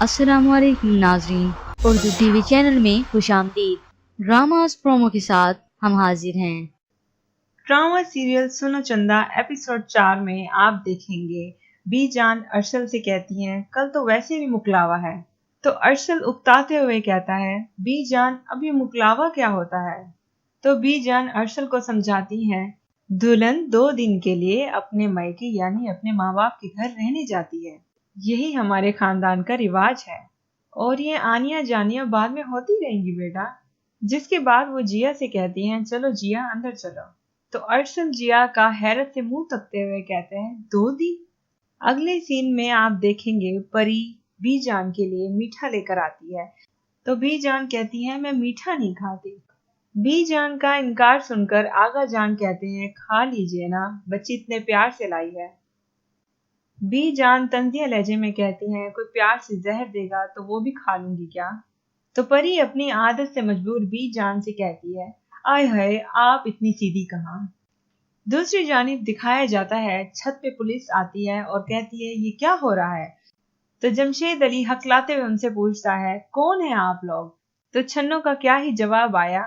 अस्सलाम वालेकुम नाजरीन, उर्दू टीवी चैनल में खुश आमदीद। ड्रामास प्रोमो के साथ हम हाजिर हैं। ड्रामा सीरियल सुनो चंदा एपिसोड 4 में आप देखेंगे बी जान अर्शल से कहती हैं कल तो वैसे भी मुकलावा है। तो अर्शल उकताते हुए कहता है बी जान अब ये मुकलावा क्या होता है। तो बी जान अर्शल को समझाती हैं दुल्हन 2 दिन के लिए अपने मायके यानी अपने माँ बाप के घर रहने जाती है, यही हमारे खानदान का रिवाज है और ये आनिया जानिया बाद में होती रहेंगी बेटा। जिसके बाद वो जिया से कहती हैं चलो जिया अंदर चलो। तो अर्शल जिया का हैरत से मुंह तकते हुए कहते हैं 2 दिन। अगले सीन में आप देखेंगे परी बी जान के लिए मीठा लेकर आती है। तो बी जान कहती है मैं मीठा नहीं खाती। बी जान का इनकार सुनकर आगा जान कहते हैं खा लीजिए ना, बच्ची इतने प्यार से लाई है। बी जान तंजिया लहजे में कहती हैं कोई प्यार से जहर देगा तो वो भी खा लूंगी क्या। तो परी अपनी आदत से मजबूर बी जान से कहती है आय हाय आप इतनी सीधी कहाँ। दूसरी जानिब दिखाया जाता है छत पे पुलिस आती है और कहती है ये क्या हो रहा है। तो जमशेद अली हकलाते हुए उनसे पूछता है कौन है आप लोग। तो छन्नो का क्या ही जवाब आया,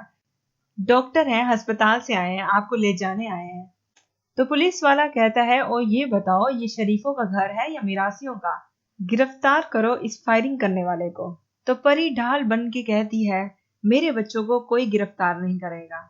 डॉक्टर हैं, अस्पताल से आए हैं, आपको ले जाने आए हैं। तो पुलिस वाला कहता है और ये बताओ ये शरीफों का घर है या मिरासियों का, गिरफ्तार करो इस फायरिंग करने वाले को। तो परी ढाल बन के कहती है मेरे बच्चों को कोई गिरफ्तार नहीं करेगा।